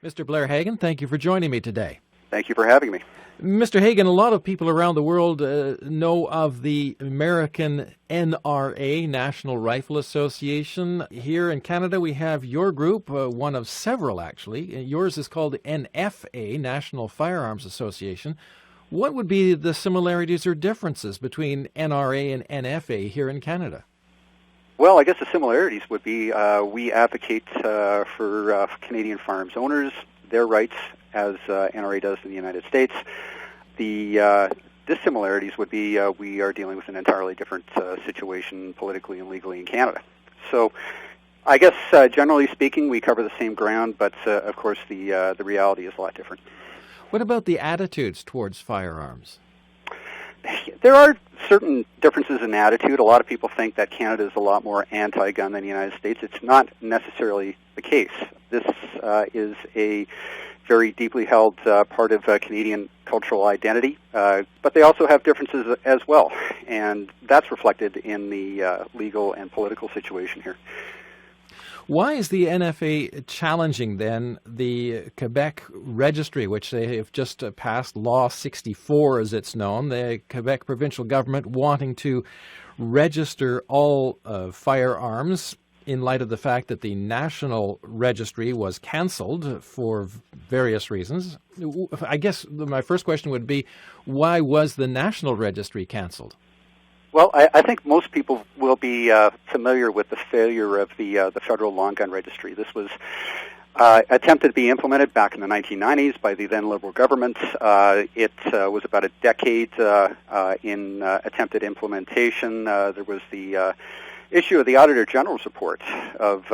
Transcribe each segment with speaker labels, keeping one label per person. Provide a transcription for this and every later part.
Speaker 1: Mr. Blair Hagen, thank you for joining me today.
Speaker 2: Thank you for having me.
Speaker 1: Mr. Hagen, a lot of people around the world know of the American NRA, National Rifle Association. Here in Canada, we have your group, one of several actually. Yours is called NFA, National Firearms Association. What would be the similarities or differences between NRA and NFA here in Canada?
Speaker 2: Well, I guess the similarities would be we advocate for Canadian firearms owners, their rights, as NRA does in the United States. The dissimilarities would be we are dealing with an entirely different situation politically and legally in Canada. So I guess generally speaking, we cover the same ground, but of course the reality is a lot different.
Speaker 1: What about the attitudes towards firearms?
Speaker 2: There are certain differences in attitude. A lot of people think that Canada is a lot more anti-gun than the United States. It's not necessarily the case. This is a very deeply held part of Canadian cultural identity, but they also have differences as well, and that's reflected in the legal and political situation here.
Speaker 1: Why is the NFA challenging, then, the Quebec Registry, which they have just passed Law 64, as it's known, the Quebec provincial government wanting to register all firearms in light of the fact that the National Registry was canceled for various reasons? I guess my first question would be, why was the National Registry canceled?
Speaker 2: Well, I think most people will be familiar with the failure of the Federal Long-Gun Registry. This was attempted to be implemented back in the 1990s by the then Liberal government. It was about a decade in attempted implementation. There was the issue of the Auditor General's report of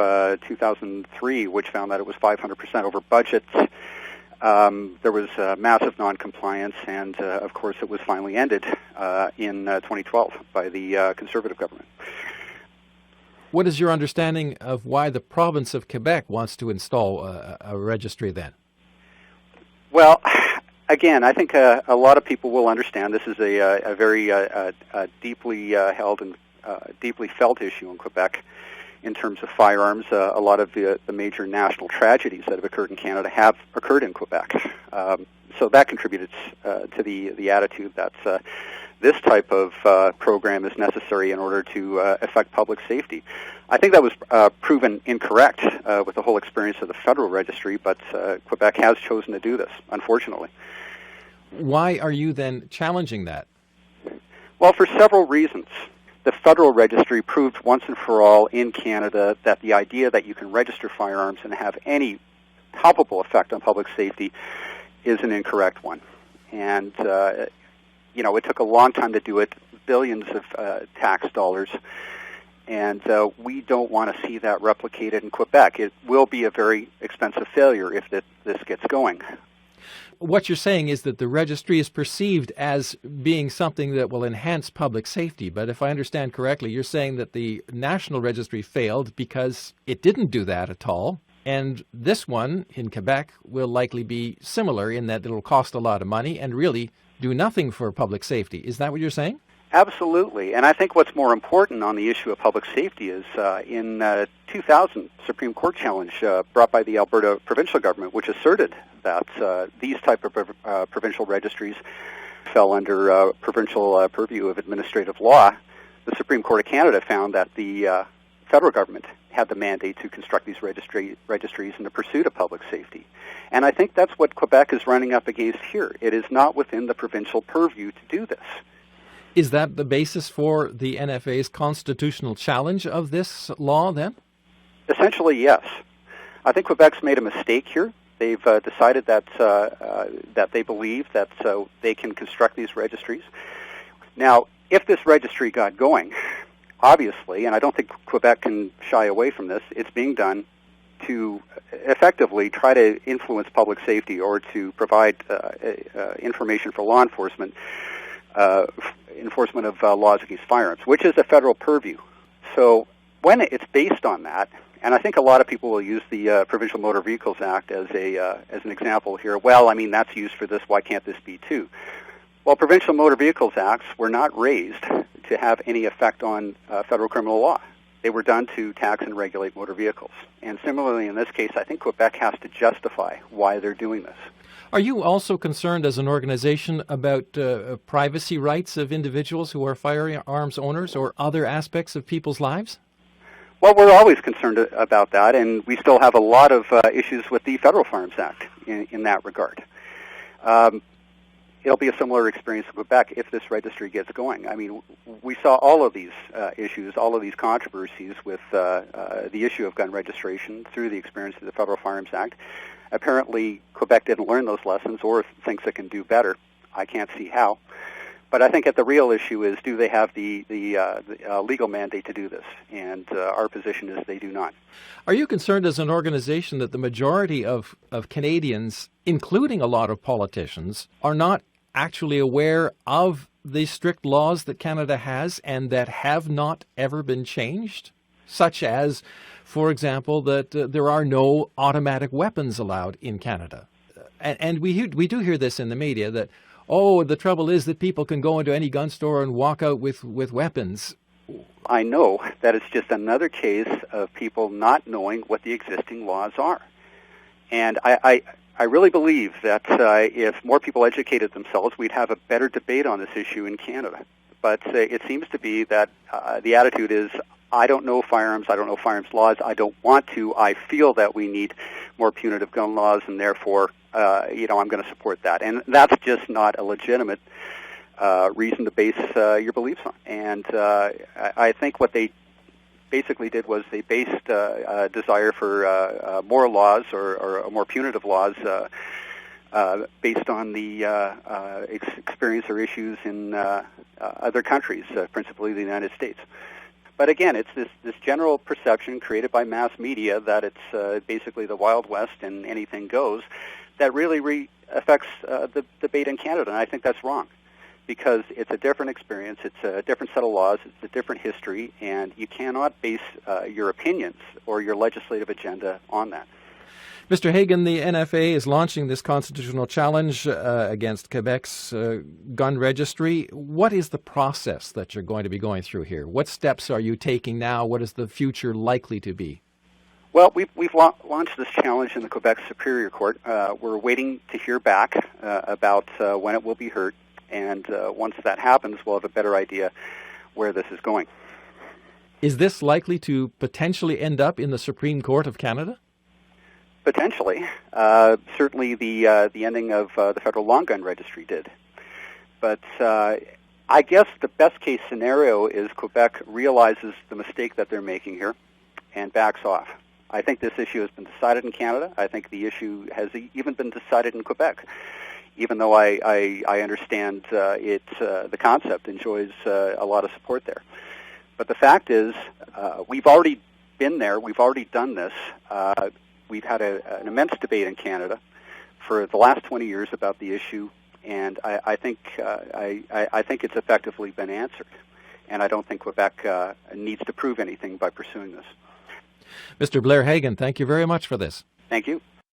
Speaker 2: 2003, which found that it was 500% over budget. There was massive non-compliance, and of course it was finally ended in 2012 by the Conservative government.
Speaker 1: What is your understanding of why the province of Quebec wants to install a registry then?
Speaker 2: Well, again, I think a lot of people will understand this is a very deeply held and deeply felt issue in Quebec. In terms of firearms, a lot of the major national tragedies that have occurred in Canada have occurred in Quebec. So that contributed to the attitude that this type of program is necessary in order to affect public safety. I think that was proven incorrect with the whole experience of the Federal Registry, but Quebec has chosen to do this, unfortunately.
Speaker 1: Why are you then challenging that?
Speaker 2: Well, for several reasons. The Federal Registry proved once and for all in Canada that the idea that you can register firearms and have any palpable effect on public safety is an incorrect one. And, it took a long time to do it, billions of tax dollars, and we don't want to see that replicated in Quebec. It will be a very expensive failure if this gets going.
Speaker 1: What you're saying is that the registry is perceived as being something that will enhance public safety. But if I understand correctly, you're saying that the National Registry failed because it didn't do that at all. And this one in Quebec will likely be similar in that it'll cost a lot of money and really do nothing for public safety. Is that what you're saying?
Speaker 2: Absolutely. And I think what's more important on the issue of public safety is in 2000, Supreme Court challenge brought by the Alberta provincial government, which asserted that these type of provincial registries fell under provincial purview of administrative law. The Supreme Court of Canada found that the federal government had the mandate to construct these registries in the pursuit of public safety. And I think that's what Quebec is running up against here. It is not within the provincial purview to do this.
Speaker 1: Is that the basis for the NFA's constitutional challenge of this law, then?
Speaker 2: Essentially, yes. I think Quebec's made a mistake here. They've decided that they believe that they can construct these registries. Now, if this registry got going, obviously, and I don't think Quebec can shy away from this, it's being done to effectively try to influence public safety or to provide information for law enforcement, enforcement of laws against firearms, which is a federal purview. So when it's based on that, and I think a lot of people will use the Provincial Motor Vehicles Act as an example here. Well, I mean, that's used for this. Why can't this be too? Well, Provincial Motor Vehicles Acts were not raised to have any effect on federal criminal law. They were done to tax and regulate motor vehicles. And similarly, in this case, I think Quebec has to justify why they're doing this.
Speaker 1: Are you also concerned as an organization about privacy rights of individuals who are firearms owners or other aspects of people's lives?
Speaker 2: Well, we're always concerned about that, and we still have a lot of issues with the Federal Firearms Act in that regard. It'll be a similar experience in Quebec if this registry gets going. I mean, we saw all of these issues, all of these controversies with the issue of gun registration through the experience of the Federal Firearms Act. Apparently, Quebec didn't learn those lessons or thinks it can do better. I can't see how. But I think that the real issue is, do they have the legal mandate to do this? And our position is they do not.
Speaker 1: Are you concerned as an organization that the majority of Canadians, including a lot of politicians, are not actually aware of the strict laws that Canada has and that have not ever been changed? Such as, for example, that there are no automatic weapons allowed in Canada. And we do hear this in the media that, oh, the trouble is that people can go into any gun store and walk out with weapons.
Speaker 2: I know that it's just another case of people not knowing what the existing laws are. And I really believe that if more people educated themselves, we'd have a better debate on this issue in Canada. But it seems to be that the attitude is, I don't know firearms, I don't know firearms laws, I don't want to, I feel that we need more punitive gun laws, and therefore, I'm going to support that. And that's just not a legitimate reason to base your beliefs on. And I think what they basically did was they based a desire for more laws or more punitive laws based on the experience or issues in other countries, principally the United States. But again, it's this general perception created by mass media that it's basically the Wild West and anything goes that really affects the debate in Canada, and I think that's wrong, because it's a different experience, it's a different set of laws, it's a different history, and you cannot base your opinions or your legislative agenda on that.
Speaker 1: Mr. Hagen, the NFA is launching this constitutional challenge against Quebec's gun registry. What is the process that you're going to be going through here? What steps are you taking now? What is the future likely to be?
Speaker 2: Well, we've launched this challenge in the Quebec Superior Court. We're waiting to hear back about when it will be heard, and once that happens, we'll have a better idea where this is going.
Speaker 1: Is this likely to potentially end up in the Supreme Court of Canada?
Speaker 2: Potentially. Certainly the ending of the Federal Long-Gun Registry did. But I guess the best-case scenario is Quebec realizes the mistake that they're making here and backs off. I think this issue has been decided in Canada. I think the issue has even been decided in Quebec, even though I understand the concept enjoys a lot of support there. But the fact is, we've already been there. We've already done this. We've had an immense debate in Canada for the last 20 years about the issue, and I think it's effectively been answered. And I don't think Quebec needs to prove anything by pursuing this.
Speaker 1: Mr. Blair Hagen, thank you very much for this.
Speaker 2: Thank you.